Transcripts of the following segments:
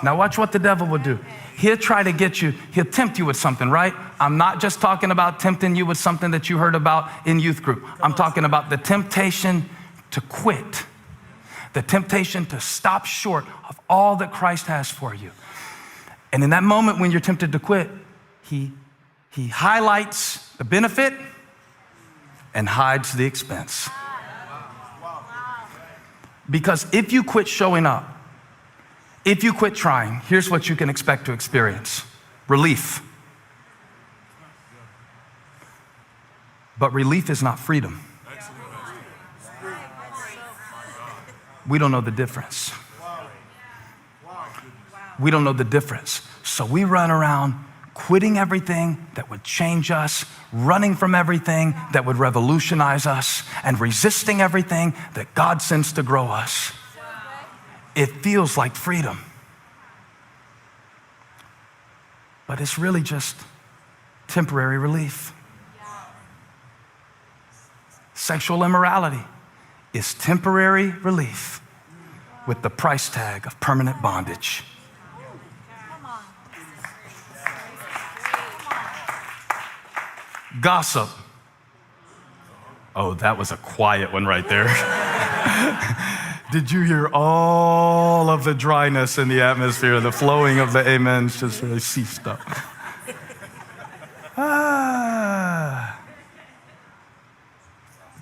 Now watch what the devil will do. He'll try to get you, he'll tempt you with something, right? I'm not just talking about tempting you with something that you heard about in youth group. I'm talking about the temptation to quit, the temptation to stop short of all that Christ has for you. And in that moment when you're tempted to quit, he highlights the benefit and hides the expense. Because if you quit showing up, if you quit trying, here's what you can expect to experience: relief. But relief is not freedom. We don't know the difference. We don't know the difference. So we run around quitting everything that would change us, running from everything that would revolutionize us, and resisting everything that God sends to grow us. It feels like freedom, but it's really just temporary relief. Sexual immorality is temporary relief with the price tag of permanent bondage. Gossip. Oh, that was a quiet one right there. Did you hear all of the dryness in the atmosphere, the flowing of the amens just really ceased up?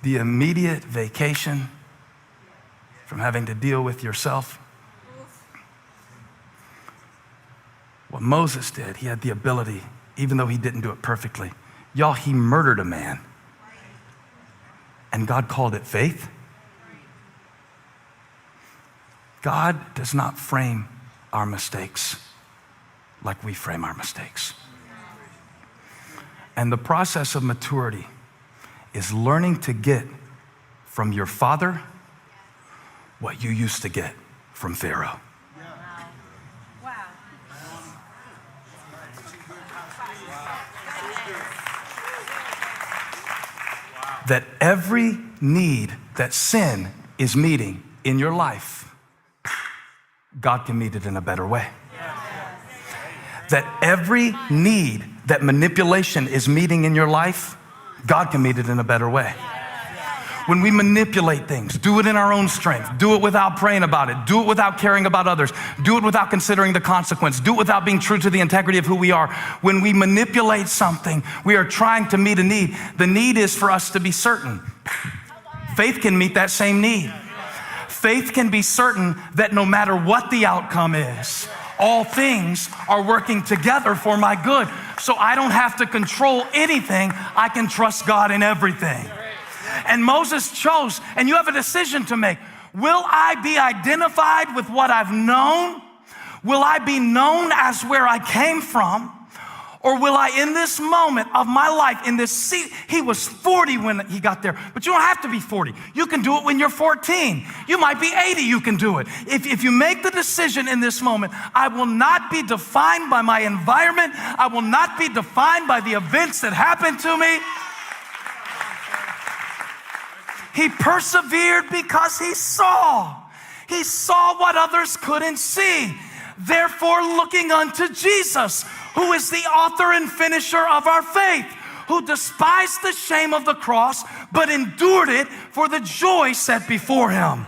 The immediate vacation from having to deal with yourself. What Moses did, he had the ability, even though he didn't do it perfectly. Y'all, he murdered a man. And God called it faith. God does not frame our mistakes like we frame our mistakes. And the process of maturity is learning to get from your father what you used to get from Pharaoh. Wow. That every need that sin is meeting in your life, God can meet it in a better way. That every need that manipulation is meeting in your life, God can meet it in a better way. When we manipulate things, do it in our own strength, do it without praying about it, do it without caring about others, do it without considering the consequence, do it without being true to the integrity of who we are. When we manipulate something, we are trying to meet a need. The need is for us to be certain. Faith can meet that same need. Faith can be certain that no matter what the outcome is, all things are working together for my good. So I don't have to control anything. I can trust God in everything. And Moses chose, and you have a decision to make. Will I be identified with what I've known? Will I be known as where I came from? Or will I, in this moment of my life, in this seat, he was 40 when he got there, but you don't have to be 40. You can do it when you're 14. You might be 80, you can do it. If you make the decision in this moment, I will not be defined by my environment. I will not be defined by the events that happened to me. He persevered because he saw. He saw what others couldn't see. Therefore, looking unto Jesus, who is the author and finisher of our faith, who despised the shame of the cross, but endured it for the joy set before him.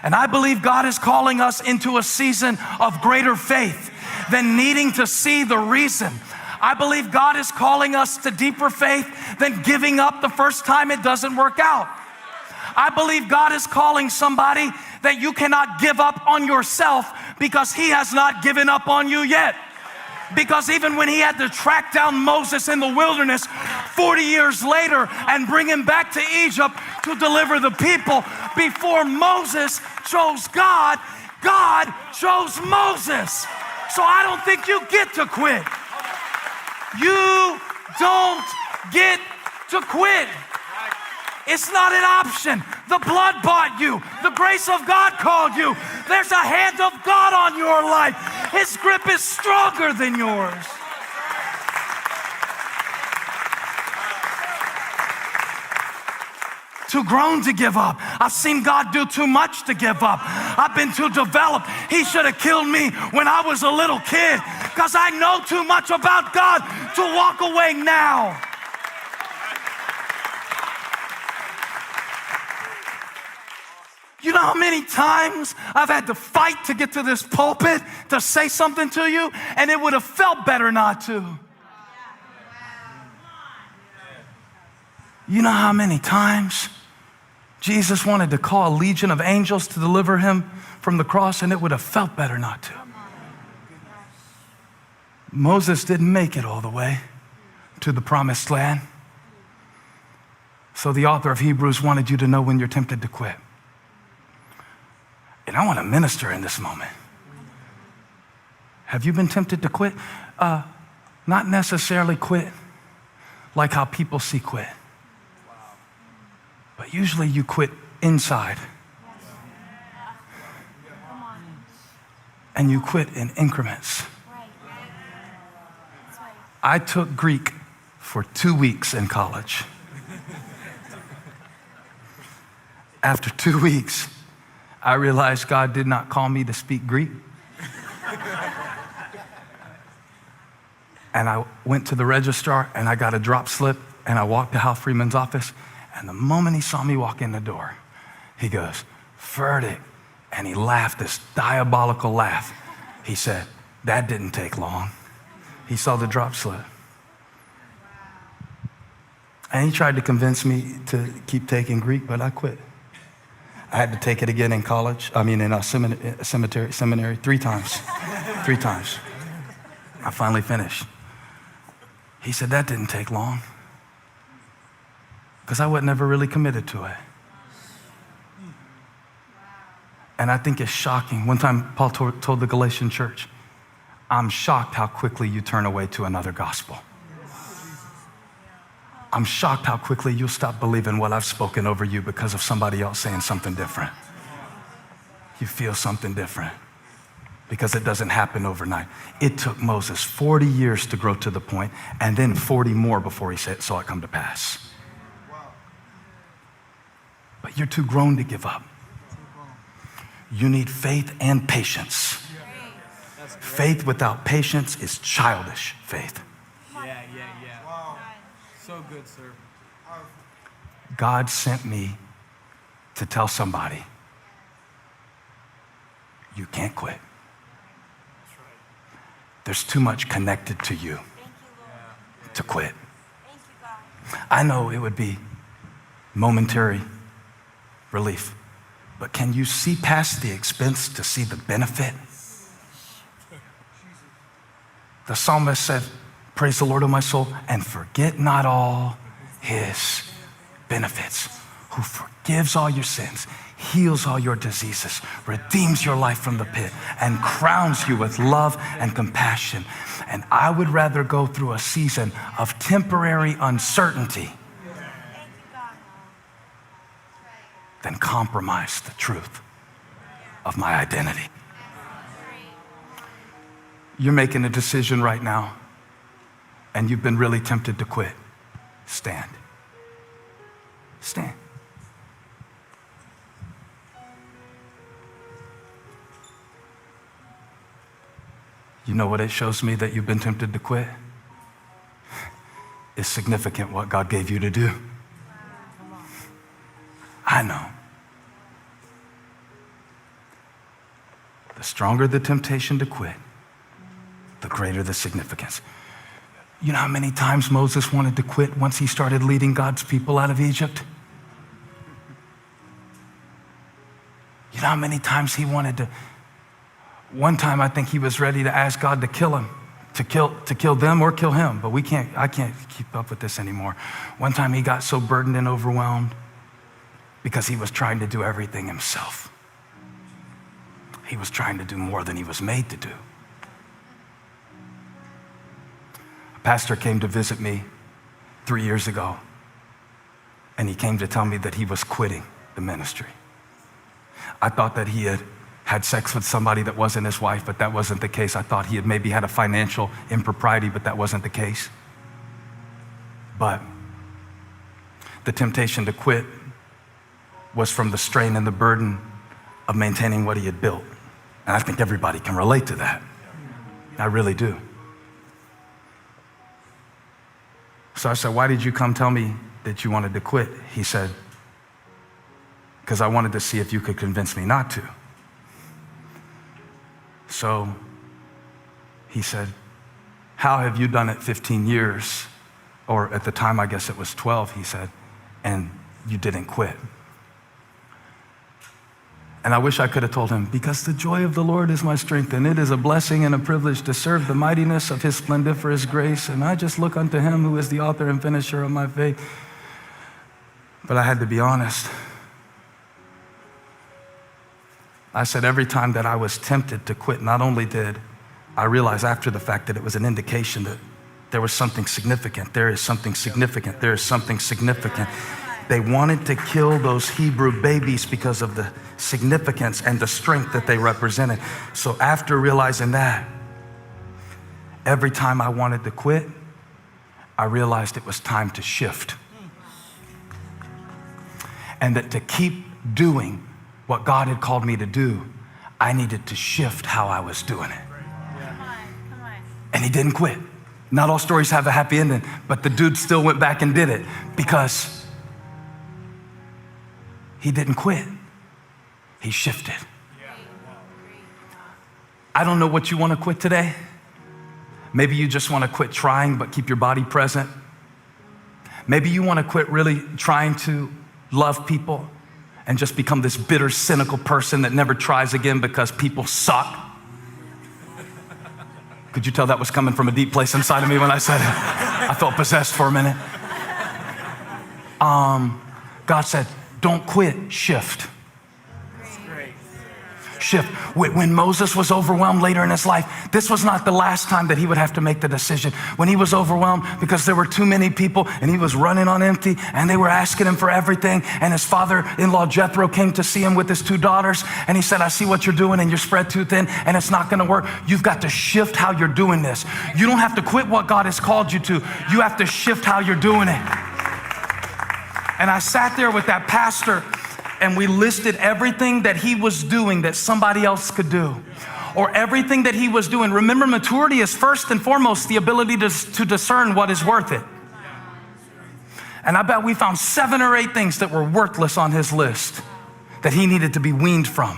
And I believe God is calling us into a season of greater faith than needing to see the reason. I believe God is calling us to deeper faith than giving up the first time it doesn't work out. I believe God is calling somebody that you cannot give up on yourself because he has not given up on you yet. Because even when he had to track down Moses in the wilderness 40 years later and bring him back to Egypt to deliver the people, before Moses chose God, God chose Moses. So I don't think you get to quit. You don't get to quit. It's not an option. The blood bought you. The grace of God called you. There's a hand of God on your life. His grip is stronger than yours. Too grown to give up. I've seen God do too much to give up. I've been too developed. He should have killed me when I was a little kid because I know too much about God to walk away now. You know how many times I've had to fight to get to this pulpit to say something to you, and it would have felt better not to. You know how many times Jesus wanted to call a legion of angels to deliver him from the cross, and it would have felt better not to. Moses didn't make it all the way to the promised land. So the author of Hebrews wanted you to know when you're tempted to quit. And I want to minister in this moment. Have you been tempted to quit? Not necessarily quit like how people see quit. But usually you quit inside. And you quit in increments. I took Greek for 2 weeks in college. After 2 weeks, I realized God did not call me to speak Greek. And I went to the registrar and I got a drop slip and I walked to Hal Freeman's office. And the moment he saw me walk in the door, he goes, "Furtick." And he laughed this diabolical laugh. He said, "That didn't take long." He saw the drop slip. And he tried to convince me to keep taking Greek, but I quit. I had to take it again in college. In seminary 3 times. 3 times. I finally finished. He said, "That didn't take long." Because I was never really committed to it. And I think it's shocking. One time, Paul told the Galatian church, "I'm shocked how quickly you turn away to another gospel. I'm shocked how quickly you'll stop believing what I've spoken over you because of somebody else saying something different. You feel something different because it doesn't happen overnight." It took Moses 40 years to grow to the point, and then 40 more before he saw it come to pass. But you're too grown to give up. You need faith and patience. Faith without patience is childish faith. Yeah. Wow. So good, sir. God sent me to tell somebody, you can't quit. There's too much connected to you to quit. I know it would be momentary relief, but can you see past the expense to see the benefit? The psalmist said, "Praise the Lord, O my soul, and forget not all his benefits, who forgives all your sins, heals all your diseases, redeems your life from the pit, and crowns you with love and compassion." And I would rather go through a season of temporary uncertainty than compromise the truth of my identity. You're making a decision right now, and you've been really tempted to quit. Stand. Stand. You know what it shows me that you've been tempted to quit? It's significant what God gave you to do. I know. The stronger the temptation to quit, the greater the significance. You know how many times Moses wanted to quit once he started leading God's people out of Egypt? You know how many times he wanted to? One time I think he was ready to ask God to kill him, to kill them or kill him, but I can't keep up with this anymore. One time he got so burdened and overwhelmed because he was trying to do everything himself. He was trying to do more than he was made to do. A pastor came to visit me 3 years ago, and he came to tell me that he was quitting the ministry. I thought that he had sex with somebody that wasn't his wife, but that wasn't the case. I thought he had maybe had a financial impropriety, but that wasn't the case. But the temptation to quit was from the strain and the burden of maintaining what he had built. And I think everybody can relate to that. I really do. So I said, why did you come tell me that you wanted to quit? He said, because I wanted to see if you could convince me not to. So he said, how have you done it 15 years? Or at the time, I guess it was 12, he said, and you didn't quit. And I wish I could have told him, because the joy of the Lord is my strength, and it is a blessing and a privilege to serve the mightiness of his splendiferous grace, and I just look unto him who is the author and finisher of my faith. But I had to be honest. I said every time that I was tempted to quit, not only did I realize after the fact that it was an indication that there was something significant. There is something significant. There is something significant. They wanted to kill those Hebrew babies because of the significance and the strength that they represented. So after realizing that, every time I wanted to quit, I realized it was time to shift. And that to keep doing what God had called me to do, I needed to shift how I was doing it. And he didn't quit. Not all stories have a happy ending, but the dude still went back and did it because he didn't quit. He shifted. I don't know what you want to quit today. Maybe you just want to quit trying but keep your body present. Maybe you want to quit really trying to love people and just become this bitter, cynical person that never tries again because people suck. Could you tell that was coming from a deep place inside of me when I said it? I felt possessed for a minute. God said, don't quit, shift. Shift. When Moses was overwhelmed later in his life, this was not the last time that he would have to make the decision. When he was overwhelmed because there were too many people and he was running on empty and they were asking him for everything, and his father-in-law Jethro came to see him with his 2 daughters, and he said, I see what you're doing and you're spread too thin and it's not gonna work. You've got to shift how you're doing this. You don't have to quit what God has called you to. You have to shift how you're doing it. And I sat there with that pastor and we listed everything that he was doing that somebody else could do, or everything that he was doing. Remember, maturity is first and foremost the ability to discern what is worth it. And I bet we found 7 or 8 things that were worthless on his list that he needed to be weaned from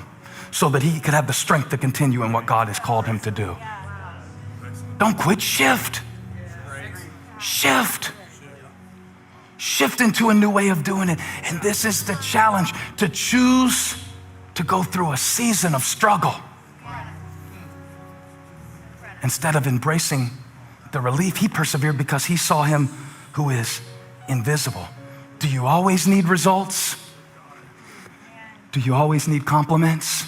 so that he could have the strength to continue in what God has called him to do. Don't quit, shift. Shift. Shift into a new way of doing it. And this is the challenge, to choose to go through a season of struggle instead of embracing the relief. He persevered because he saw him who is invisible. Do you always need results? Do you always need compliments?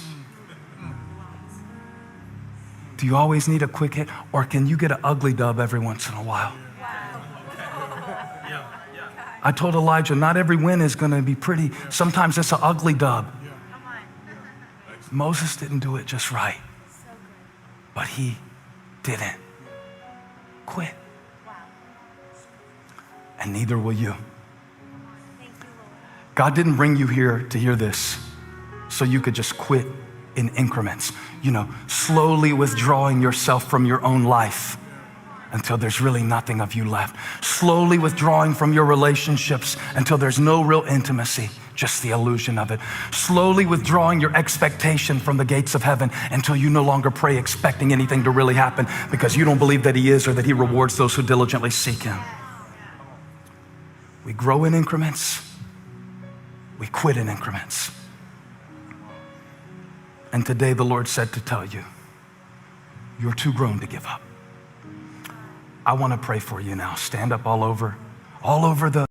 Do you always need a quick hit? Or can you get an ugly dub every once in a while? I told Elijah, not every win is going to be pretty. Sometimes it's an ugly dub. Moses didn't do it just right, but he didn't quit. And neither will you. God didn't bring you here to hear this so you could just quit in increments, slowly withdrawing yourself from your own life until there's really nothing of you left. Slowly withdrawing from your relationships until there's no real intimacy, just the illusion of it. Slowly withdrawing your expectation from the gates of heaven until you no longer pray expecting anything to really happen because you don't believe that he is or that he rewards those who diligently seek him. We grow in increments. We quit in increments. And today the Lord said to tell you, you're too grown to give up. I want to pray for you now. Stand up all over the